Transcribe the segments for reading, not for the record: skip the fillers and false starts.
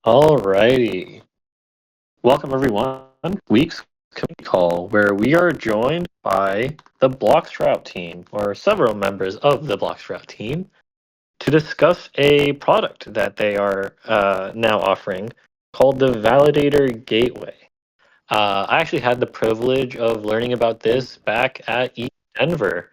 Alrighty. Welcome everyone. Week's community call where we are joined by the bloXroute team or several members of the bloXroute team to discuss a product that they are now offering called the Validator Gateway. I actually had the privilege of learning about this back at Denver,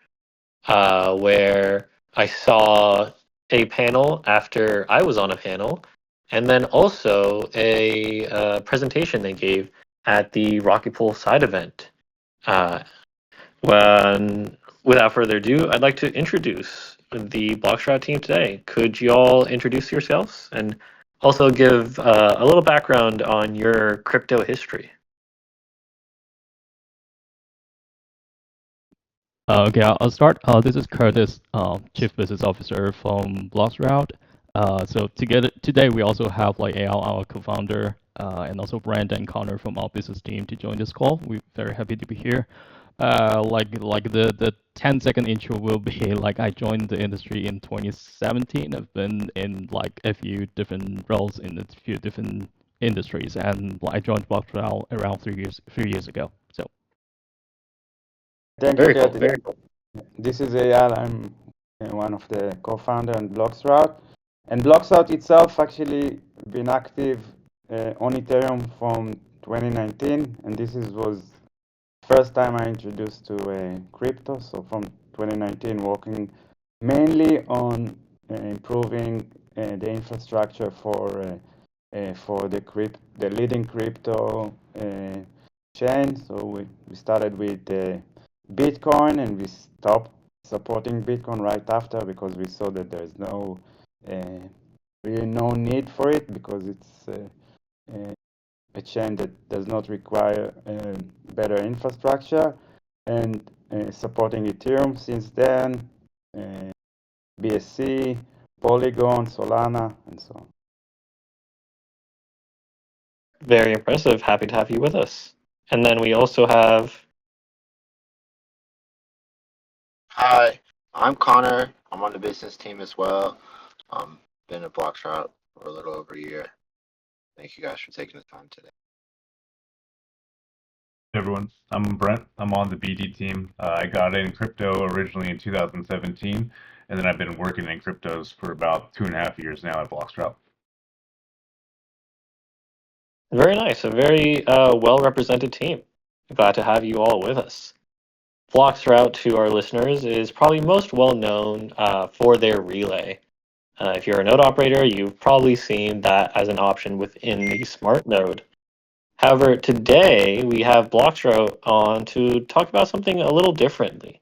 where I saw a panel after I was on a panel, and then also a presentation they gave at the Rocky Pool side event. Uh, without further ado, I'd like to introduce the bloXroute team today. Could you all introduce yourselves and also give a little background on your crypto history? Okay, I'll start. This is Curtis, Chief Business Officer from bloXroute. So today we also have like Al, our co-founder, and also Brandon and Connor from our business team to join this call. We're very happy to be here. Like the 10-second intro will be like I joined the industry in 2017. I've been in like a few different roles in a few different industries, and I joined bloXroute around 3 years ago. So. Thank you, Very cool. Curtis. Very cool. This is Eyal. I'm one of the co-founder on bloXroute. And bloXroute itself actually been active on Ethereum from 2019. And was first time I introduced to crypto. So from 2019, working mainly on improving the infrastructure for the leading crypto chain. So we started with Bitcoin, and we stopped supporting Bitcoin right after because we saw that there's really no need for it because it's a chain that does not require better infrastructure. And supporting Ethereum since then, BSC, Polygon, Solana, and so on. Very impressive. Happy to have you with us. And then we also have. Hi, I'm Connor. I'm on the business team as well. Been at bloXroute for a little over a year. Thank you guys for taking the time today. Hey everyone, I'm Brent. I'm on the BD team. I got in crypto originally in 2017, and then I've been working in cryptos for about 2.5 years now at bloXroute. Very nice. A very well-represented team. Glad to have you all with us. bloXroute, to our listeners, is probably most well known for their relay. If you're a node operator, you've probably seen that as an option within the smart node. However, today we have bloXroute on to talk about something a little differently.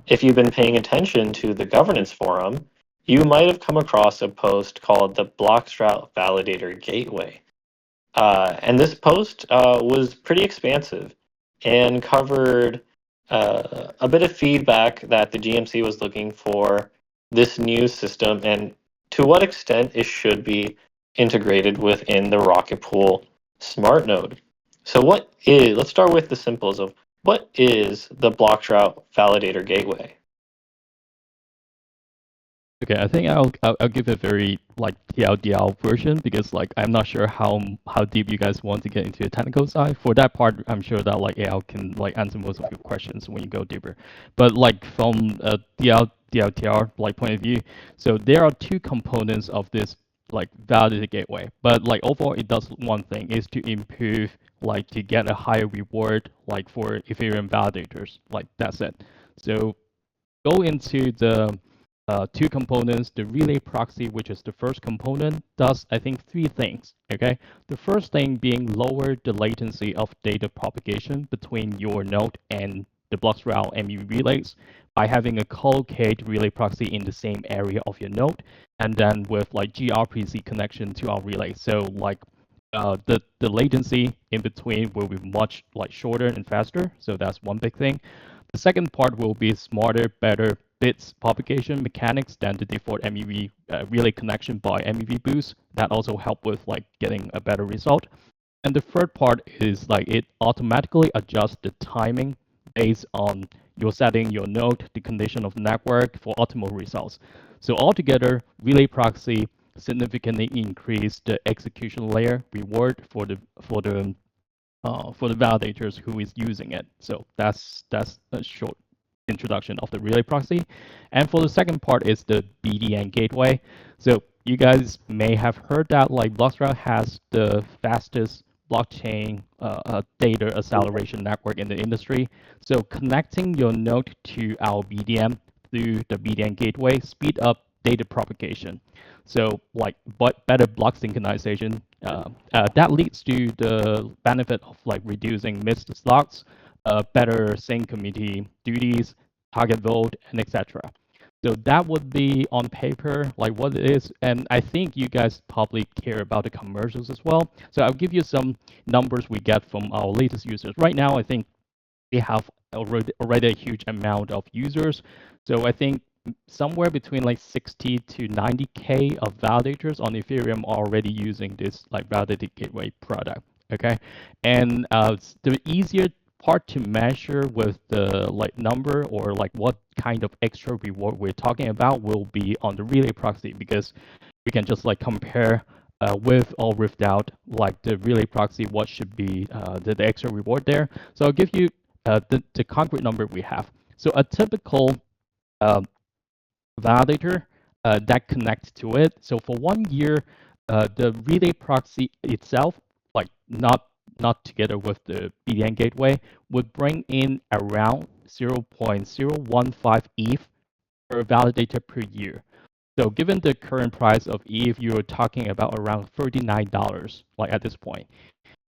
If you've been paying attention to the governance forum, you might have come across a post called the bloXroute Validator Gateway. And this post was pretty expansive and covered a bit of feedback that the GMC was looking for this new system and to what extent it should be integrated within the Rocket Pool smart node. So let's start with the simples of what is the bloXroute Validator Gateway? Okay, I think I'll give a very like TLDR version because like I'm not sure how deep you guys want to get into the technical side. For that part, I'm sure that like Al can like answer most of your questions when you go deeper. But like from a DLTR like point of view, so there are two components of this like validated gateway. But like overall, it does one thing is to improve like to get a higher reward like for Ethereum validators. Like that's it. So go into the two components. The relay proxy, which is the first component, does, I think, three things. Okay, the first thing being lower the latency of data propagation between your node and the bloXroute MEV relays by having a co-locate relay proxy in the same area of your node, and then with like gRPC connection to our relay. So like the latency in between will be much like shorter and faster. So that's one big thing. The second part will be smarter, better bits propagation mechanics than the default MEV relay connection by MEV boost. That also help with like getting a better result. And the third part is like it automatically adjusts the timing based on your setting, your node, the condition of the network for optimal results. So altogether, relay proxy significantly increase the execution layer reward for the validators who is using it. So that's a short introduction of the relay proxy. And for the second part is the BDN gateway. So you guys may have heard that like bloXroute has the fastest blockchain data acceleration network in the industry. So connecting your node to our BDN through the BDN gateway speed up data propagation. So like better block synchronization, that leads to the benefit of like reducing missed slots, better sync committee duties, target vote, and etc. So that would be on paper like what it is, and I think you guys probably care about the commercials as well. So I'll give you some numbers we get from our latest users. Right now, I think we have already a huge amount of users. So I think somewhere between like 60 to 90K of validators on Ethereum are already using this like validated gateway product. Okay, and the easier part to measure with the like number or like what kind of extra reward we're talking about will be on the relay proxy, because we can just like compare with or without like the relay proxy what should be the extra reward there. So I'll give you the concrete number we have. So a typical validator that connects to it. So for 1 year, the relay proxy itself, like not together with the BDN gateway, would bring in around 0.015 ETH per validator per year. So given the current price of ETH, you're talking about around $39, like at this point.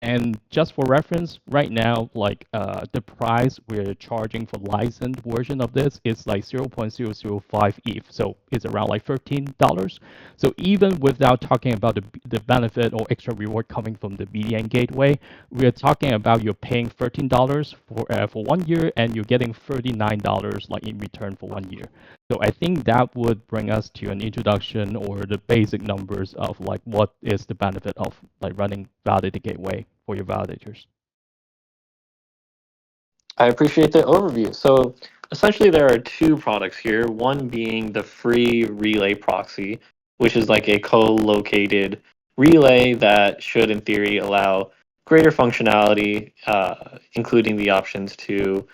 And just for reference, right now, like the price we're charging for licensed version of this is like 0.005 ETH. So it's around like $13. So even without talking about the benefit or extra reward coming from the BDN gateway, we're talking about you're paying $13 for 1 year and you're getting $39 like in return for 1 year. So I think that would bring us to an introduction or the basic numbers of like what is the benefit of like running validated gateway for your validators. I appreciate the overview. So essentially there are two products here, one being the free relay proxy, which is like a co-located relay that should in theory allow greater functionality, including the options to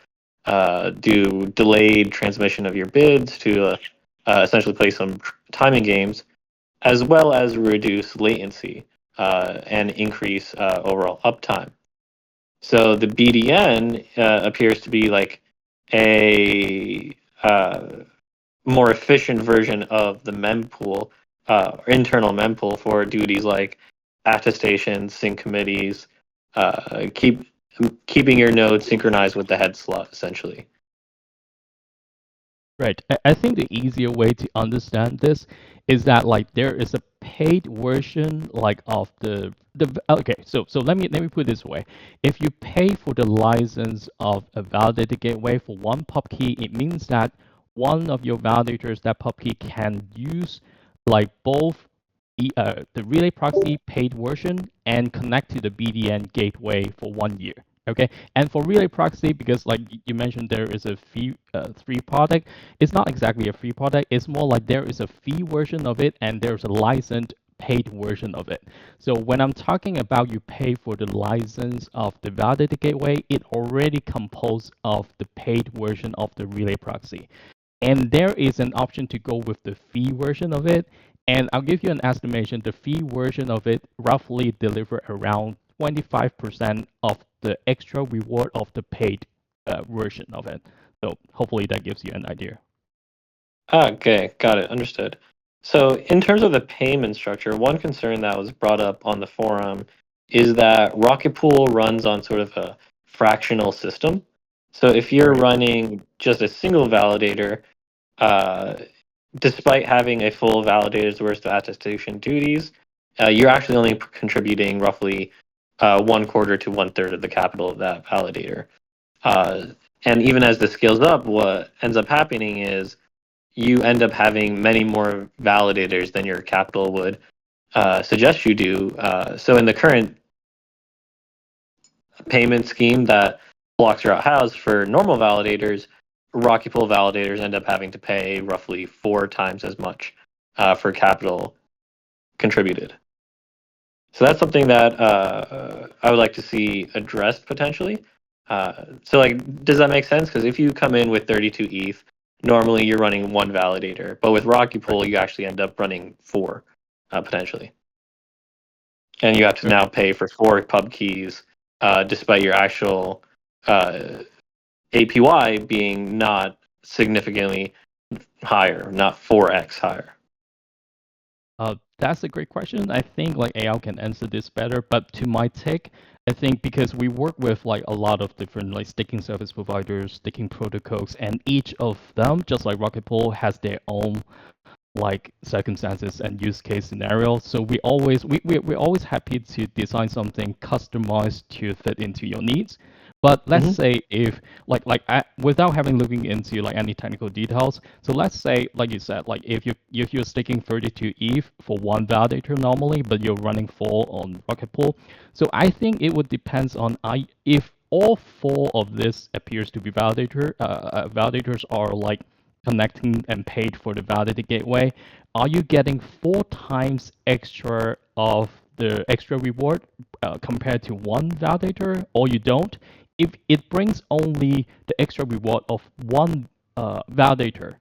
do delayed transmission of your bids, to essentially play some timing games, as well as reduce latency and increase overall uptime. So the BDN appears to be like a more efficient version of the mempool, internal mempool for duties like attestations, sync committees, keeping your node synchronized with the head slot, essentially. Right. I think the easier way to understand this is that like there is a paid version like of the okay. So let me put it this way. If you pay for the license of a validated gateway for one pub key, it means that one of your validators, that pub key, can use like both the relay proxy paid version and connect to the BDN gateway for 1 year. Okay, and for relay proxy, because like you mentioned, there is a free product. It's not exactly a free product. It's more like there is a fee version of it, and there's a licensed paid version of it. So when I'm talking about you pay for the license of the validated gateway, it already composed of the paid version of the relay proxy, and there is an option to go with the fee version of it. And I'll give you an estimation. The fee version of it roughly deliver around 25% of the extra reward of the paid version of it. So hopefully that gives you an idea. Okay, got it, understood. So in terms of the payment structure, one concern that was brought up on the forum is that Rocket Pool runs on sort of a fractional system. So if you're running just a single validator, despite having a full validator's worth of attestation duties, you're actually only contributing roughly 1/4 to 1/3 of the capital of that validator. And even as this scales up, what ends up happening is you end up having many more validators than your capital would suggest you do. So in the current payment scheme that bloXroute has for normal validators, Rocky Pool validators end up having to pay roughly 4 times as much for capital contributed. So that's something that I would like to see addressed potentially. So like, does that make sense? Because if you come in with 32 ETH, normally you're running one validator, but with Rocky Pool, you actually end up running four potentially, and you have to now pay for four pub keys, despite your actual APY being not significantly higher, not 4x higher. That's a great question. I think like AL can answer this better, but to my take, I think because we work with like a lot of different like staking service providers, staking protocols, and each of them, just like Rocket Pool, has their own like circumstances and use case scenarios. So we're always happy to design something customized to fit into your needs. But let's say if without having looking into like any technical details, so let's say like you said, like if you're staking 32 ETH for one validator normally, but you're running 4 on Rocket Pool. So I think it would depends on if all 4 of this appears to be validators are like connecting and paid for the validated gateway, are you getting 4 times extra of the extra reward compared to one validator, or you don't? If it brings only the extra reward of one validator,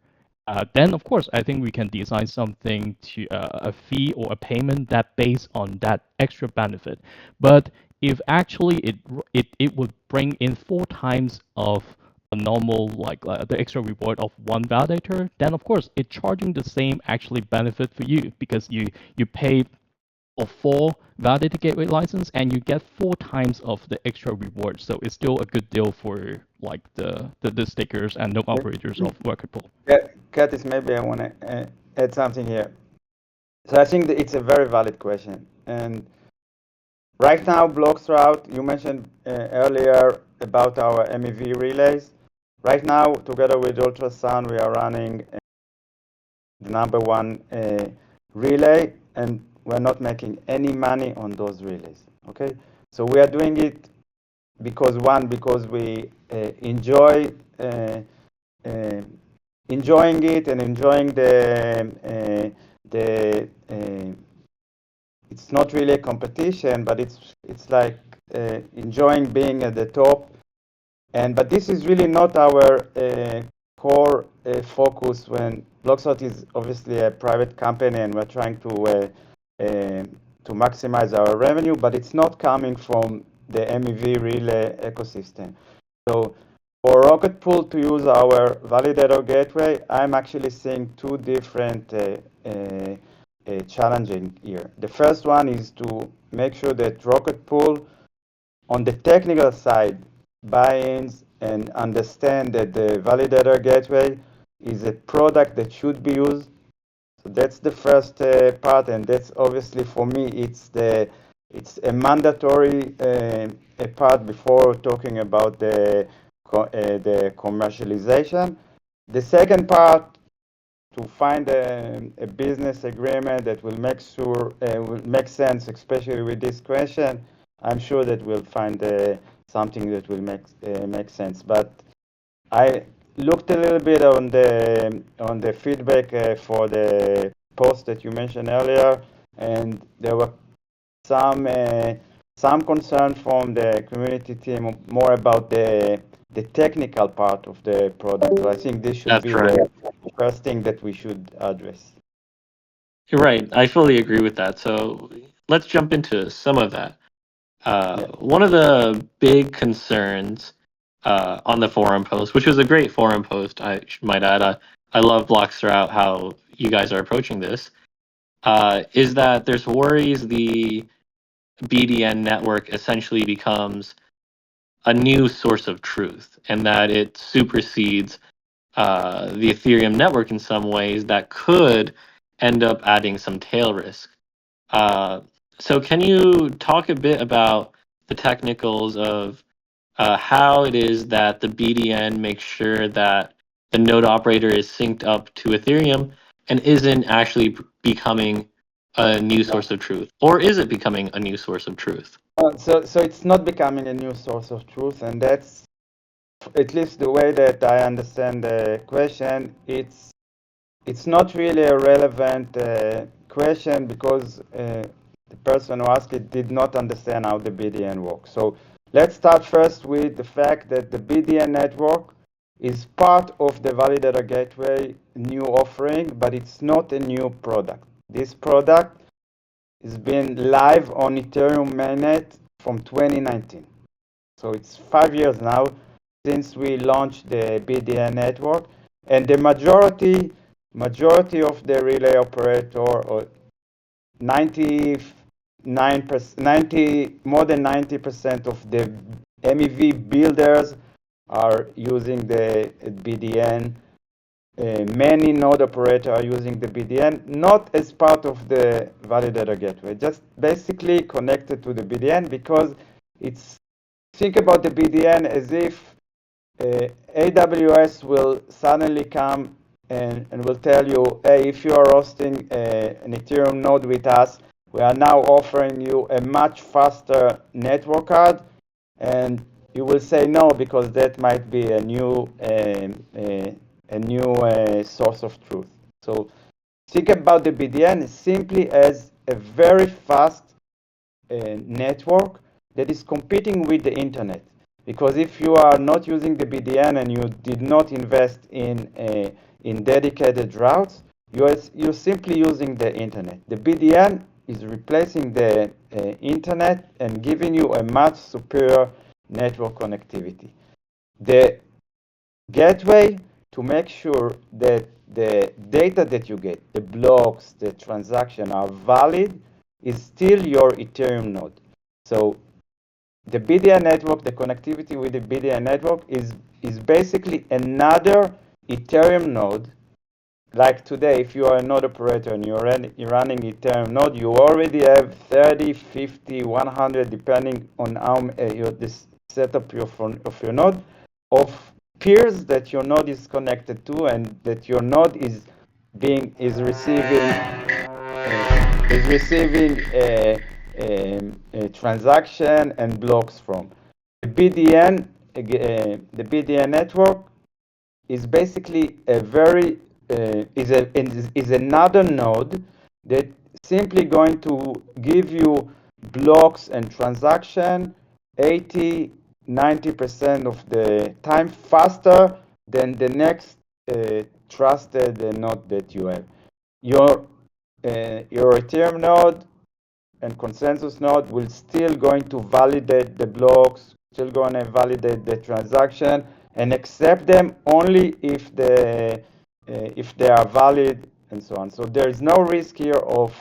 then of course I think we can design something to a fee or a payment that based on that extra benefit. But if actually it would bring in 4 times of a normal the extra reward of one validator, then of course it's charging the same actually benefit for you because you pay for 4 validated gateway license and you get 4 times of the extra reward. So it's still a good deal for like the stakers and node operators of Rocket Pool. Curtis, maybe I want to add something here. So I think that it's a very valid question. And right now, bloXroute, you mentioned earlier about our MEV relays. Right now, together with Ultrasound, we are running the #1 relay, and we're not making any money on those relays. Okay, so we are doing it because we enjoy enjoying it and enjoying the it's not really a competition, but it's like enjoying being at the top. But this is really not our core focus. When bloXroute is obviously a private company, and we're trying to maximize our revenue, but it's not coming from the MEV relay ecosystem. So for Rocket Pool to use our validator gateway, I'm actually seeing 2 different challenging here. The first one is to make sure that Rocket Pool, on the technical side, buy-ins and understand that the validator gateway is a product that should be used. So that's the first part, and that's obviously for me it's a mandatory part before talking about the commercialization. The second part, to find a business agreement that will make sense, especially with this question. I'm sure that we'll find something that will make sense. But I looked a little bit on the feedback for the post that you mentioned earlier, and there were some concern from the community team more about the technical part of the product. So I think this should be the first thing that we should address. You're right. I fully agree with that. So let's jump into some of that. One of the big concerns on the forum post, which was a great forum post, I might add. I love bloXroute, how you guys are approaching this, is that there's worries the BDN network essentially becomes a new source of truth, and that it supersedes the Ethereum network in some ways that could end up adding some tail risk. So can you talk a bit about the technicals of how it is that the BDN makes sure that the node operator is synced up to Ethereum and isn't actually becoming a new source of truth? Or is it becoming a new source of truth? So it's not becoming a new source of truth, and that's at least the way that I understand the question. It's not really a relevant question because the person who asked it did not understand how the BDN works. So let's start first with the fact that the BDN network is part of the Validator Gateway new offering, but it's not a new product. This product has been live on Ethereum mainnet from 2019. So it's 5 years now since we launched the BDN network, and the majority of the relay operator, or more than 90% of the MEV builders are using the BDN. Many node operators are using the BDN, not as part of the validator gateway, just basically connected to the BDN, because it's, think about the BDN as if AWS will suddenly come and will tell you, hey, if you are hosting an Ethereum node with us, we are now offering you a much faster network card, and you will say no because that might be a new source of truth. So think about the BDN simply as a very fast network that is competing with the internet. Because if you are not using the BDN and you did not invest in dedicated routes, you're simply using the internet. The BDN is replacing the internet and giving you a much superior network connectivity. The gateway, to make sure that the data that you get, the blocks, the transaction are valid, is still your Ethereum node. So the BDN network, the connectivity with the BDN network is basically another Ethereum node. Like today, if you are a node operator and you're running Ethereum node, you already have 30, 50, 100, depending on how this setup of your node, of peers that your node is connected to, and that your node is receiving a transaction and blocks from. The BDN network is basically is another node that simply going to give you blocks and transaction 80-90% of the time faster than the next trusted node that you have. Your Ethereum node and consensus node will still going to validate the blocks, still going to validate the transaction, and accept them only if they are valid, and so on. So there is no risk here of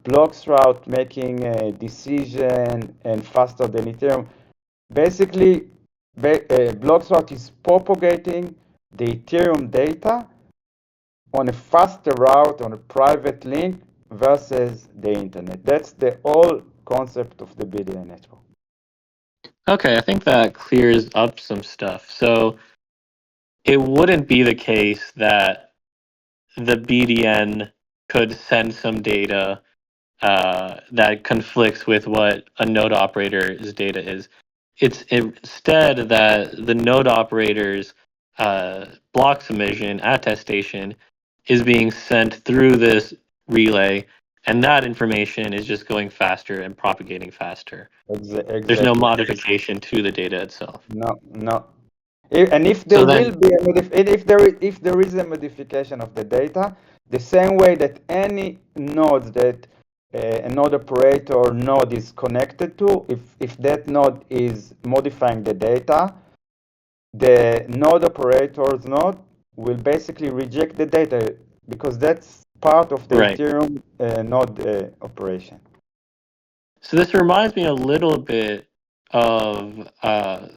bloXroute making a decision and faster than Ethereum. Basically, bloXroute is propagating the Ethereum data on a faster route, on a private link, versus the internet. That's the whole concept of the BDN network. Okay, I think that clears up some stuff. So it wouldn't be the case that the BDN could send some data that conflicts with what a node operator's data is. It's instead that the node operator's block submission attestation is being sent through this relay, and that information is just going faster and propagating faster. Exactly. There's no modification to the data itself. No. And if there if there is a modification of the data, the same way that any node that a node operator node is connected to, if that node is modifying the data, the node operator's node will basically reject the data, because that's part of the Ethereum node operation. So this reminds me a little bit of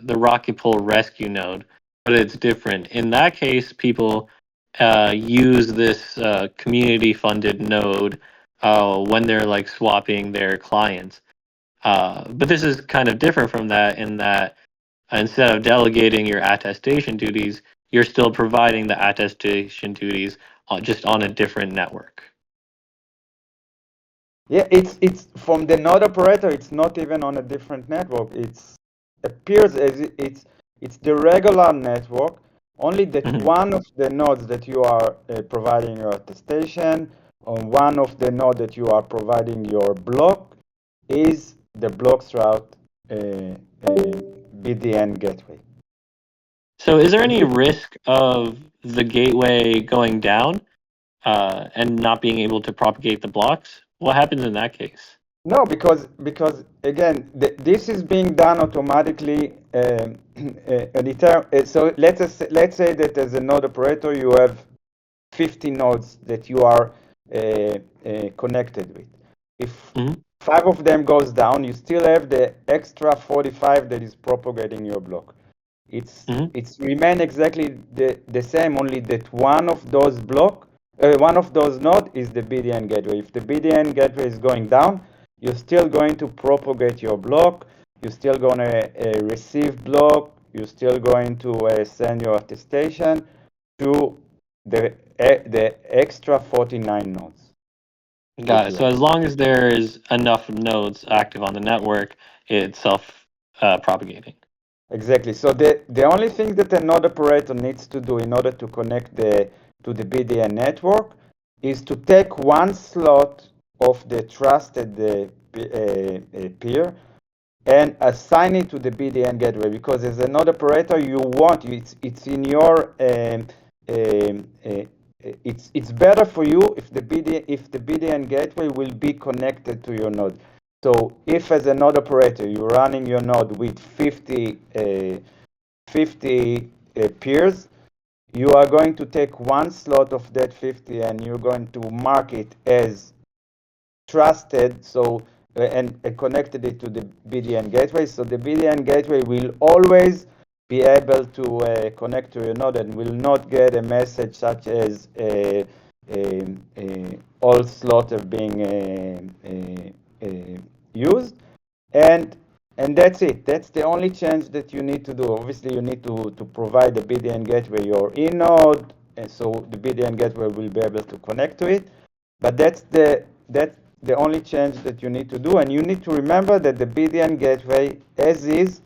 the Rocket Pool rescue node, but it's different. In that case, people use this community-funded node when they're like swapping their clients. But this is kind of different from that, in that instead of delegating your attestation duties, you're still providing the attestation duties just on a different network. Yeah, it's from the node operator. It's not even on a different network. It appears as it's the regular network. Only that one of the nodes that you are providing your attestation on one of the node that you are providing your block is the bloXroute BDN gateway. So is there any risk of the gateway going down and not being able to propagate the blocks? What happens in that case? No, because again, this is being done automatically. So let's say that as a node operator, you have 50 nodes that you are connected with. If 5 of them goes down, you still have the extra 45 that is propagating your block. It's remain exactly the same, only that one of those node is the BDN gateway. If the BDN gateway is going down, you're still going to propagate your block. You're still going to receive block. You're still going to send your attestation to the extra 49 nodes. Got it. So as long as there is enough nodes active on the network, it's self-propagating. Exactly. So the only thing that a node operator needs to do in order to connect to the BDN network is to take one slot of the trusted peer and assign it to the BDN gateway, because as a node operator, it's in your it's better for you if the BDN gateway will be connected to your node. So if as a node operator you're running your node with 50 peers, you are going to take one slot of that 50 and you're going to mark it as trusted, and connected it to the BDN gateway. So the BDN gateway will always be able to connect to your node and will not get a message such as all slots are being used, and that's it. That's the only change that you need to do. Obviously, you need to provide the BDN gateway your node, and so the BDN gateway will be able to connect to it. But that's the only change that you need to do, and you need to remember that the BDN gateway, as is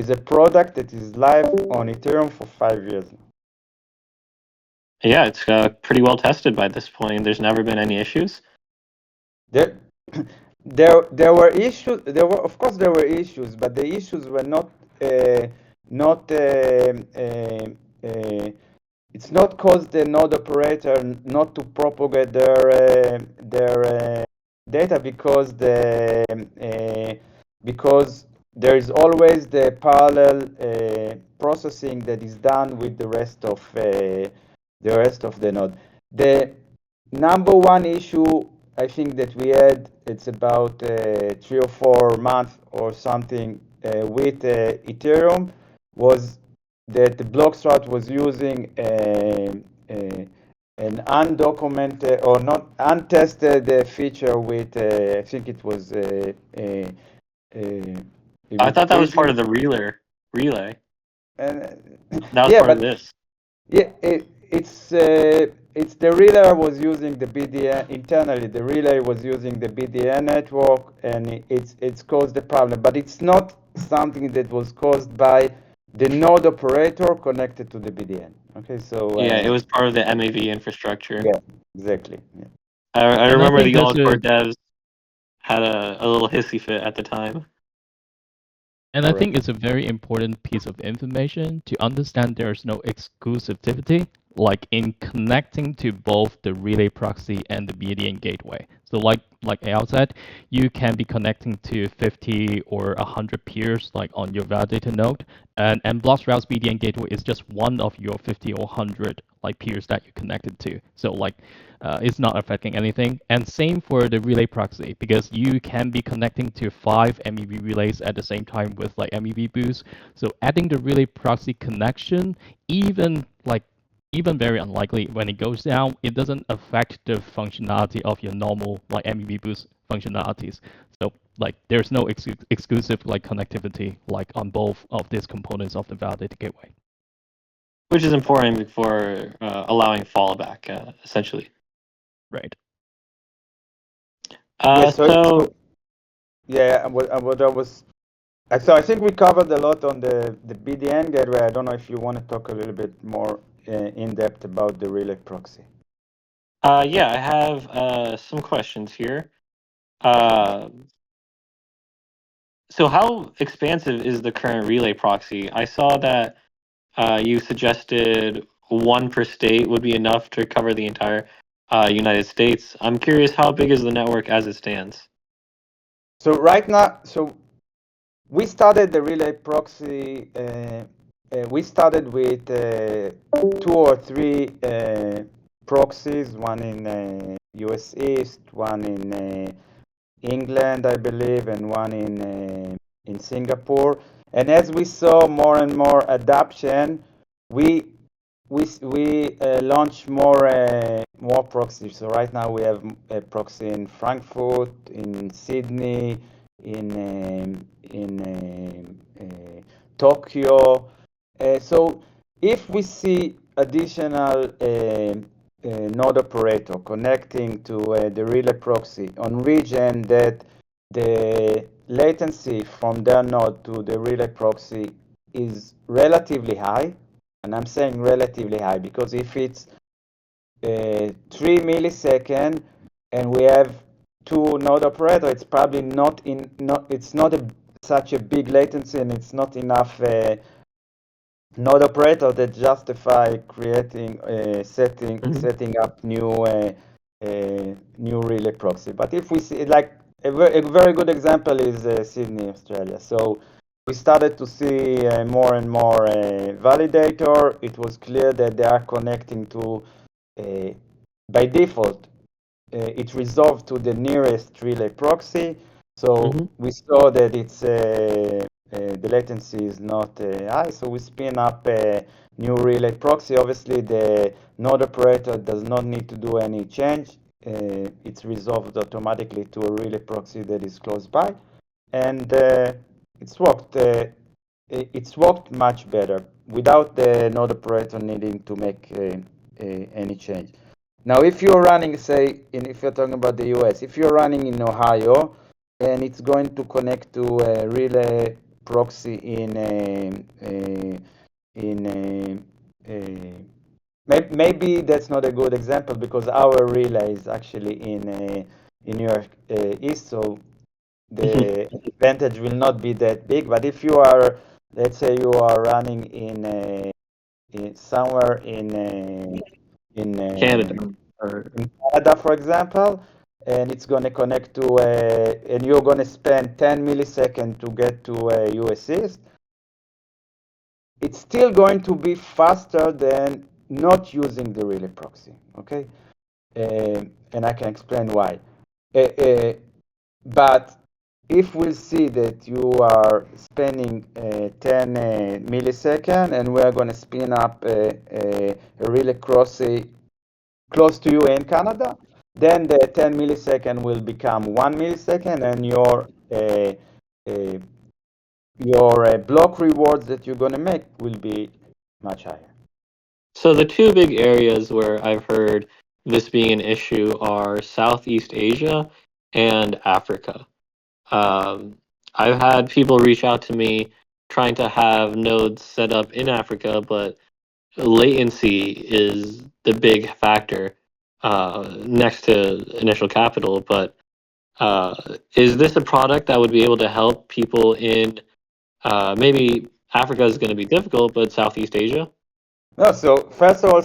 a product that is live on Ethereum for 5 years now. Yeah, it's pretty well tested by this point. There's never been any issues. There were issues. Of course, there were issues, but the issues were not. It's not caused the node operator not to propagate their data because there is always the parallel processing that is done with the rest of the node. The number one issue I think that we had, it's about 3 or 4 months or something with Ethereum, was that the bloXroute was using an undocumented or not untested feature with I think it was I thought that was part of the relay. That was part of this. Yeah, it's the relay was using the BDN internally. The relay was using the BDN network, and it's caused the problem. But it's not something that was caused by the node operator connected to the BDN. Okay, so yeah, it was part of the MAV infrastructure. Yeah, exactly. Yeah. I remember the All-Core devs had a little hissy fit at the time. And I think it's a very important piece of information to understand there's no exclusivity, like in connecting to both the relay proxy and the BDN gateway. So like Al said, you can be connecting to 50 or 100 peers like on your validator node, and bloXroute's BDN gateway is just one of your 50 or 100 like peers that you connected to. So like it's not affecting anything. And same for the relay proxy, because you can be connecting to 5 MEV relays at the same time with like MEV boost. So adding the relay proxy connection, even very unlikely when it goes down, it doesn't affect the functionality of your normal like MEV boost functionalities. So like there's no exclusive like connectivity like on both of these components of the validator gateway. Which is important for allowing fallback, essentially. Right. So I think we covered a lot on the BDN gateway. I don't know if you want to talk a little bit more in depth about the relay proxy. Yeah, I have some questions here. Uh, so how expansive is the current relay proxy? I saw that you suggested one per state would be enough to cover the entire United States. I'm curious, how big is the network as it stands? So right now, we started the relay proxy. We started with 2 or 3 proxies, one in US East, one in England, I believe, and one in Singapore. And as we saw more and more adoption, we launched more proxies. So right now we have a proxy in Frankfurt, in Sydney, in Tokyo. So if we see additional node operator connecting to the relay proxy on region that the latency from their node to the relay proxy is relatively high, and I'm saying relatively high because if it's 3 milliseconds and we have 2 node operator, it's probably it's not such a big latency, and it's not enough node operator that justify creating setting up new relay proxy. But if we see, like, a very good example is Sydney, Australia. So we started to see more and more validator. It was clear that they are connecting to, by default, it resolved to the nearest relay proxy. So we saw that it's the latency is not high, so we spin up a new relay proxy. Obviously, the node operator does not need to do any change. It's resolved automatically to a relay proxy that is close by, and it's worked. It's worked much better without the node operator needing to make any change. Now, if you're running, say, if you're talking about the US, if you're running in Ohio, and it's going to connect to a relay proxy maybe that's not a good example because our relay is actually in New York East, so the advantage will not be that big. But if you are, let's say, you are running in somewhere in Canada. in Canada, for example, and it's going to connect to and you're going to spend 10 milliseconds to get to US East, it's still going to be faster than not using the relay proxy, okay? And I can explain why. But if we see that you are spending 10 milliseconds and we're going to spin up a relay proxy close to you in Canada, then the 10 millisecond will become 1 millisecond, and your block rewards that you're going to make will be much higher. So the two big areas where I've heard this being an issue are Southeast Asia and Africa. I've had people reach out to me trying to have nodes set up in Africa, but latency is the big factor next to initial capital. But is this a product that would be able to help people in maybe Africa is going to be difficult, but Southeast Asia? No, so first of all,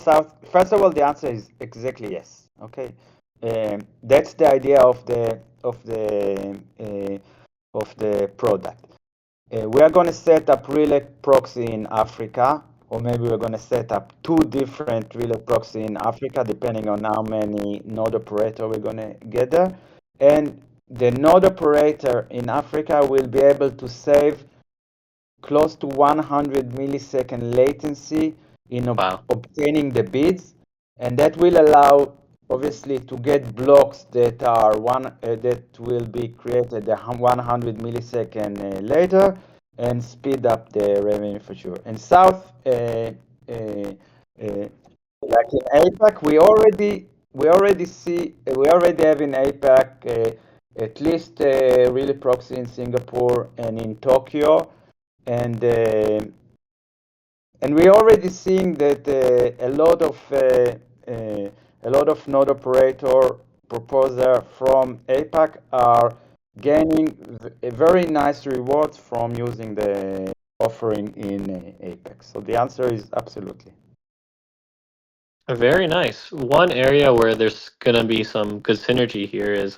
the answer is exactly yes. Okay, that's the idea of the product. We are going to set up relay proxy in Africa, or maybe we're going to set up 2 different relay proxy in Africa, depending on how many node operator we're going to get there. And the node operator in Africa will be able to save close to 100 millisecond latency in obtaining the bids, and that will allow, obviously, to get blocks that are that will be created 100 millisecond later, and speed up the revenue for sure. And like in APAC, we already have in APAC at least relay proxy in Singapore and in Tokyo, and we're already seeing that a lot of a lot of node operator proposer from APAC are gaining a very nice rewards from using the offering in Apex. So the answer is absolutely. Very nice. One area where there's gonna be some good synergy here is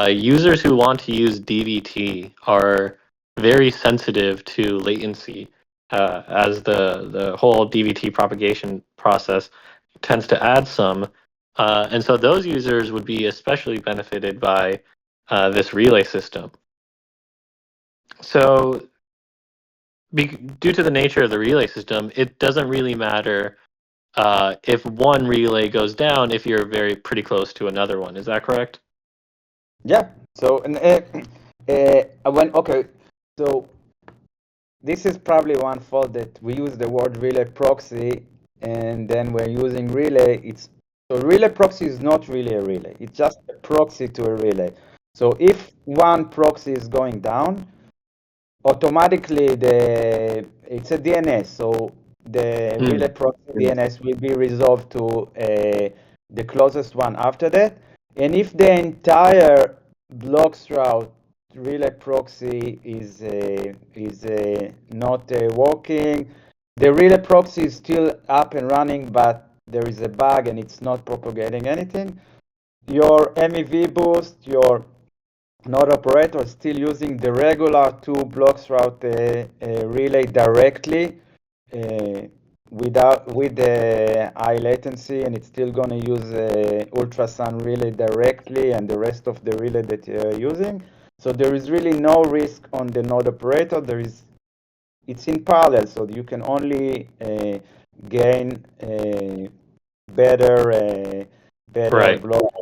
users who want to use DVT are very sensitive to latency, as the whole DVT propagation process tends to add some, and so those users would be especially benefited by this relay system. So, due to the nature of the relay system, it doesn't really matter if one relay goes down if you're pretty close to another one. Is that correct? Yeah. So so this is probably one fault that we use the word relay proxy, and then we're using relay. So relay proxy is not really a relay. It's just a proxy to a relay. So if one proxy is going down, automatically it's a DNS. So the relay proxy DNS will be resolved to the closest one after that. And if the entire bloXroute relay proxy is not working, the relay proxy is still up and running, but there is a bug and it's not propagating anything, your MEV boost, your node operator is still using the regular to bloXroute relay directly with the high latency, and it's still going to use ultrasound relay directly and the rest of the relay that you're using. So there is really no risk on the node operator. It's in parallel, so you can only gain better Right. block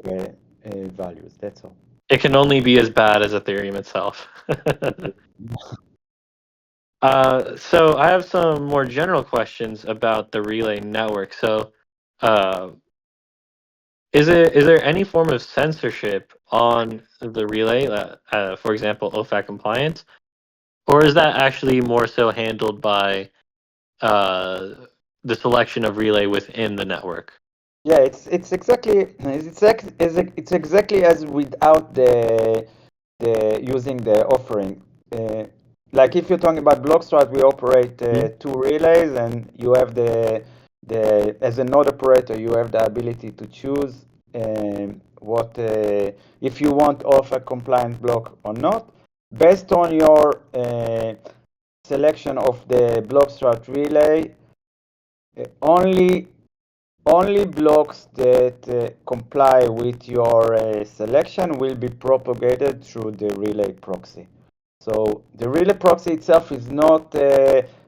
values. That's all. It can only be as bad as Ethereum itself. So I have some more general questions about the relay network. So, is there any form of censorship on the relay, for example, OFAC compliance, or is that actually more so handled by the selection of relay within the network? Yeah, it's exactly as without the using the offering. Like if you're talking about bloXroute, we operate two relays, and you have the as a node operator, you have the ability to choose what if you want off a compliant block or not, based on your selection of the bloXroute relay. Only blocks that comply with your selection will be propagated through the relay proxy. So the relay proxy itself is not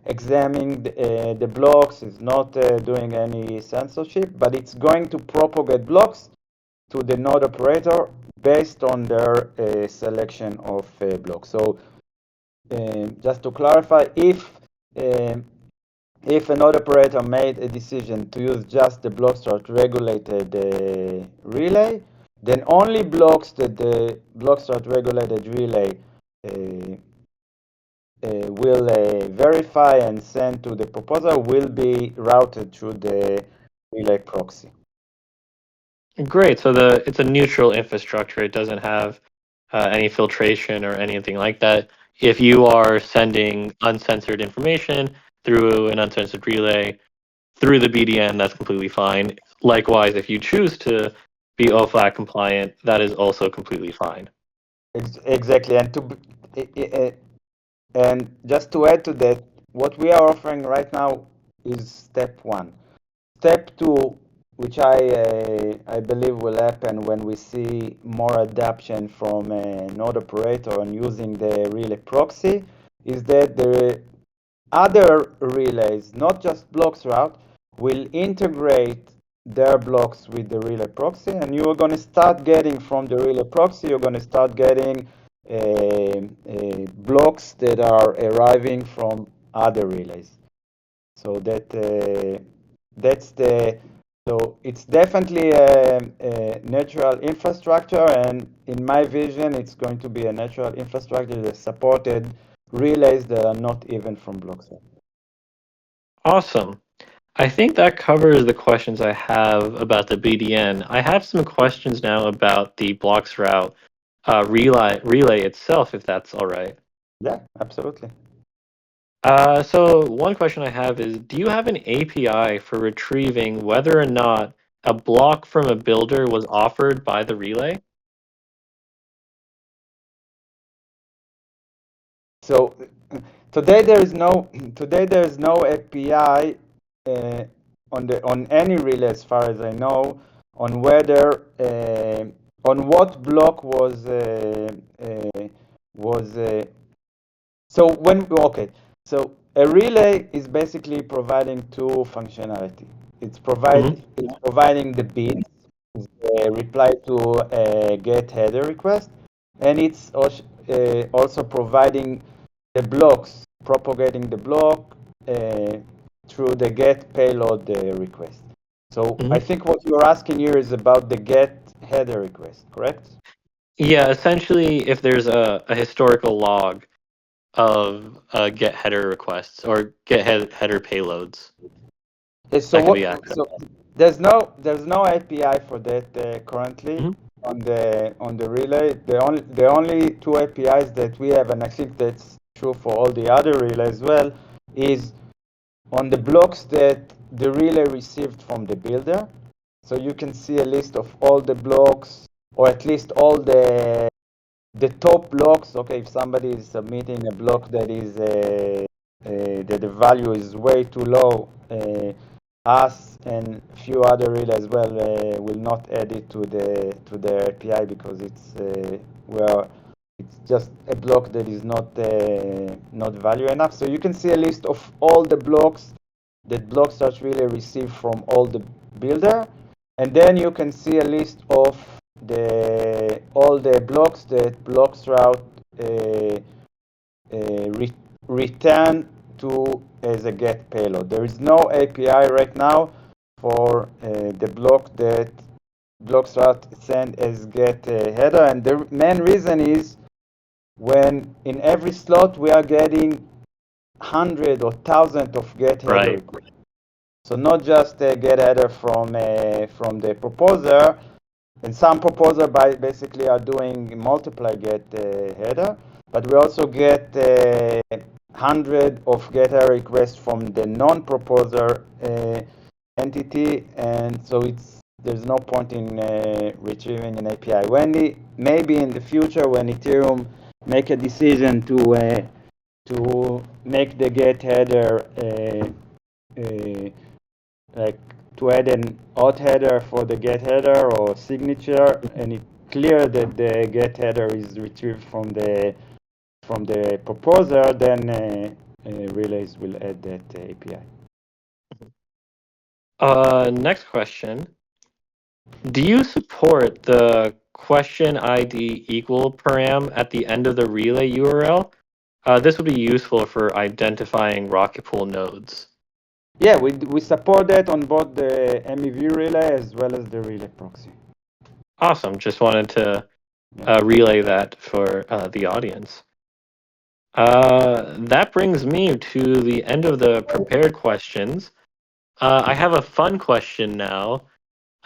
examining the blocks, is not doing any censorship, but it's going to propagate blocks to the node operator based on their selection of blocks. So just to clarify, if a node operator made a decision to use just the bloXroute regulated relay, then only blocks that the bloXroute regulated relay will verify and send to the proposer will be routed through the relay proxy. Great. So it's a neutral infrastructure. It doesn't have any filtration or anything like that. If you are sending uncensored information through an uncensored relay through the BDN, that's completely fine. Likewise, if you choose to be OFAC compliant, that is also completely fine. Exactly, and just to add to that, what we are offering right now is step one. Step two, which I believe will happen when we see more adoption from a node operator and using the relay proxy, is that the other relays, not just bloXroute, will integrate their blocks with the relay proxy, and you are going to start getting from the relay proxy, you're going to start getting blocks that are arriving from other relays. So so it's definitely a natural infrastructure, and in my vision, it's going to be a natural infrastructure that supported relays that are not even from bloXroute. Awesome. I think that covers the questions I have about the BDN. I have some questions now about the bloXroute relay itself, if that's all right. Yeah, absolutely. So one question I have is, do you have an API for retrieving whether or not a block from a builder was offered by the relay? So today there is no API on any relay, as far as I know, on whether on what block was so so a relay is basically providing two functionality. It's providing the bits, reply to a get header request, and it's also providing the blocks, propagating the block through the get payload request. So I think what you're asking here is about the get header request, correct? Yeah, essentially, if there's a historical log of get header requests or get header payloads. So there's no API for that currently on the relay. The only two APIs that we have, and I think that's true for all the other relays as well, is on the blocks that the relay received from the builder. So you can see a list of all the blocks, or at least all the top blocks. Okay, if somebody is submitting a block that is that the value is way too low, us and a few other relays as well will not add it to the API because it's just a block that is not value enough. So you can see a list of all the blocks that bloXroute relay receive from all the builder, and then you can see a list of all the blocks that bloXroute return to as a get payload. There is no API right now for the block that bloXroute send as get header, and the main reason is when in every slot we are getting hundred or thousands of get header requests. So not just a get header from the proposer, and some proposer basically are doing multiply get header, but we also get 100 of get header requests from the non-proposer entity, and so there's no point in retrieving an API. Maybe in the future when Ethereum make a decision to make the get header like to add an auth header for the get header or signature, and it's clear that the get header is retrieved from the proposer, then relays will add that API. Next question. Do you support the question ID equal param at the end of the relay URL? This would be useful for identifying rocket pool nodes. Yeah, we support that on both the MEV relay as well as the relay proxy. Awesome. Just wanted to relay that for the audience. That brings me to the end of the prepared questions. I have a fun question now,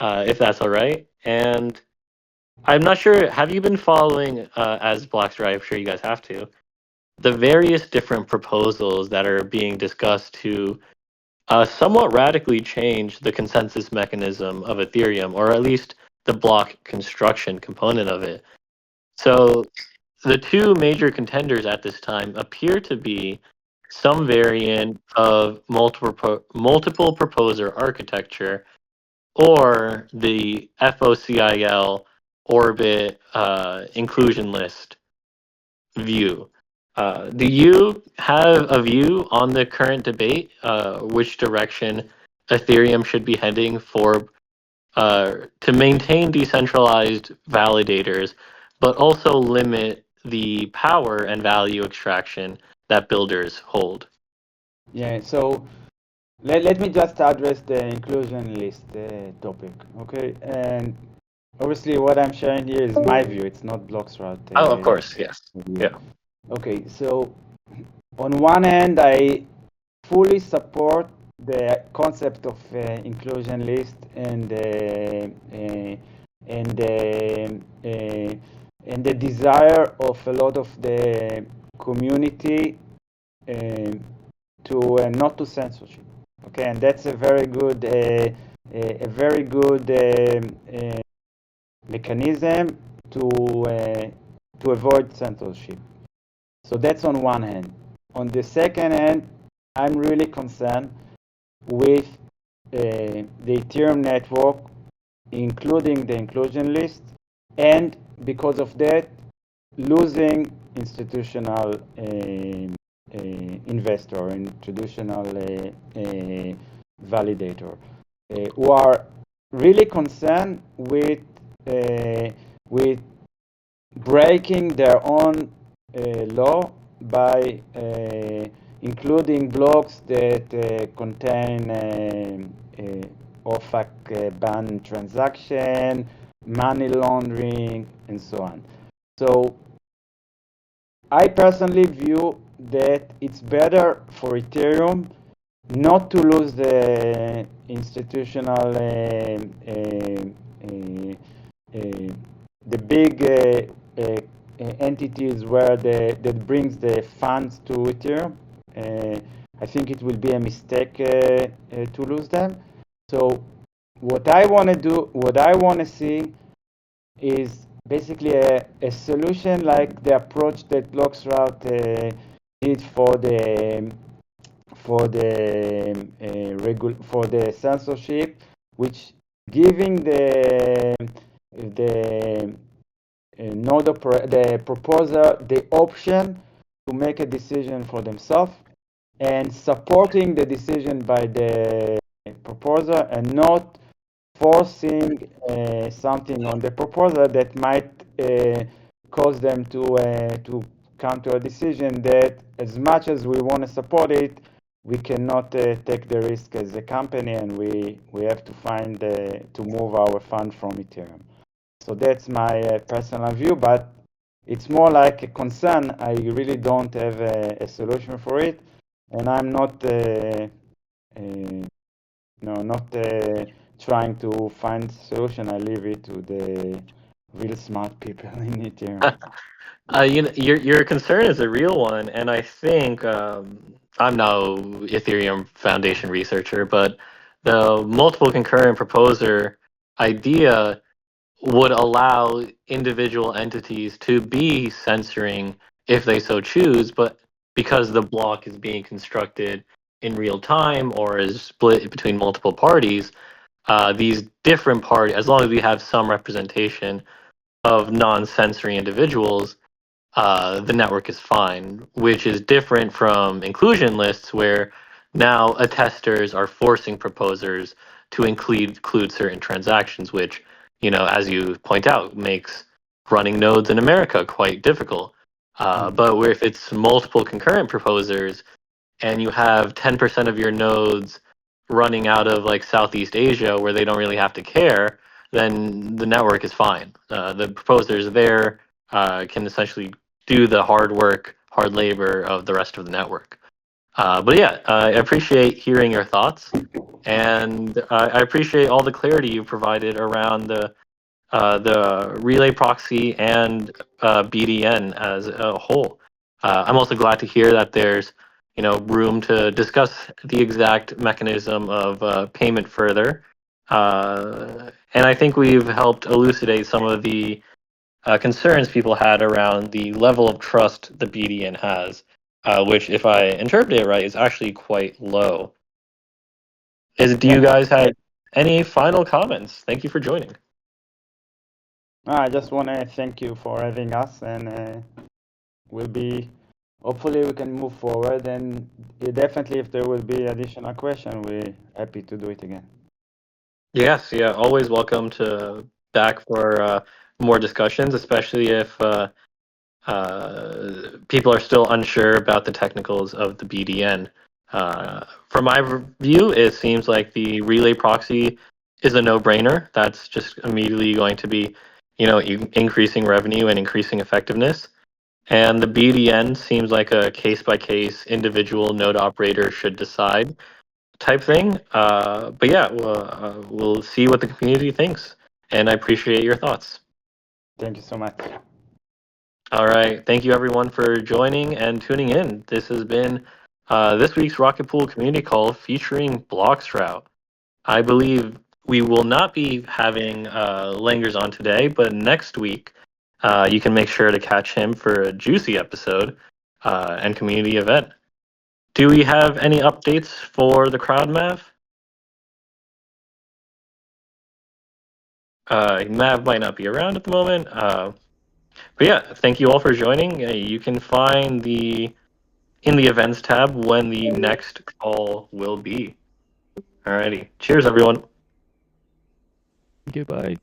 if that's all right. And I'm not sure, have you been following, as bloXroute, I'm sure you guys have to, the various different proposals that are being discussed to somewhat radically change the consensus mechanism of Ethereum, or at least the block construction component of it. So the two major contenders at this time appear to be some variant of multiple proposer architecture, or the FOCIL orbit inclusion list view. Do you have a view on the current debate, which direction Ethereum should be heading for to maintain decentralized validators, but also limit the power and value extraction that builders hold? Yeah, so let me just address the inclusion list topic, okay? And obviously what I'm sharing here is my view, it's not bloXroute. Oh, of course, yes. Yeah. Okay, so on one hand, I fully support the concept of inclusion list and the desire of a lot of the community to not to censorship. Okay, and that's a very good mechanism to avoid censorship. So that's on one hand. On the second hand, I'm really concerned with the Ethereum network, including the inclusion list, and because of that, losing institutional investor and traditional validator, who are really concerned with breaking their own law by including blocks that contain OFAC ban transaction, money laundering, and so on. So I personally view that it's better for Ethereum not to lose the institutional, the big entities where that brings the funds to Ethereum. I think it will be a mistake to lose them. So what I want to do, what I want to see is basically a solution like the approach that bloXroute did for the censorship, which giving the the proposer the option to make a decision for themselves and supporting the decision by the proposer and not forcing something on the proposer that might cause them to come to a decision that, as much as we want to support it, we cannot take the risk as a company, and we have to find to move our fund from Ethereum. So that's my personal view, but it's more like a concern. I really don't have a solution for it, and I'm not trying to find solution. I leave it to the real smart people in Ethereum. Your concern is a real one, and I think I'm no Ethereum Foundation researcher, but the multiple concurrent proposer idea would allow individual entities to be censoring if they so choose, but because the block is being constructed in real time or is split between multiple parties, these different parties, as long as we have some representation of non-censoring individuals, the network is fine, which is different from inclusion lists where now attesters are forcing proposers to include certain transactions, which, as you point out, makes running nodes in America quite difficult. But where if it's multiple concurrent proposers and you have 10% of your nodes running out of like Southeast Asia where they don't really have to care, then the network is fine. The proposers there can essentially do the hard work, hard labor of the rest of the network. But yeah, I appreciate hearing your thoughts, and I appreciate all the clarity you provided around the relay proxy and BDN as a whole. I'm also glad to hear that there's room to discuss the exact mechanism of payment further. And I think we've helped elucidate some of the concerns people had around the level of trust the BDN has, which, if I interpret it right, is actually quite low. Do you guys have any final comments? Thank you for joining. I just want to thank you for having us, and hopefully we can move forward, and definitely if there will be additional question, we're happy to do it again. Yes, yeah, always welcome to back for more discussions, especially if people are still unsure about the technicals of the BDN. From my view, it seems like the relay proxy is a no-brainer. That's just immediately going to be, increasing revenue and increasing effectiveness. And the BDN seems like a case-by-case individual node operator should decide. type thing. But yeah, we'll see what the community thinks, and I appreciate your thoughts. Thank you so much. All right, thank you everyone for joining and tuning in. This has been this week's Rocket Pool Community Call featuring bloXroute. I believe we will not be having Langers on today, but next week you can make sure to catch him for a juicy episode and community event. Do we have any updates for the crowd, Mav? Mav might not be around at the moment. But yeah, thank you all for joining. You can find in the events tab when the next call will be. Alrighty. Cheers, everyone. Goodbye.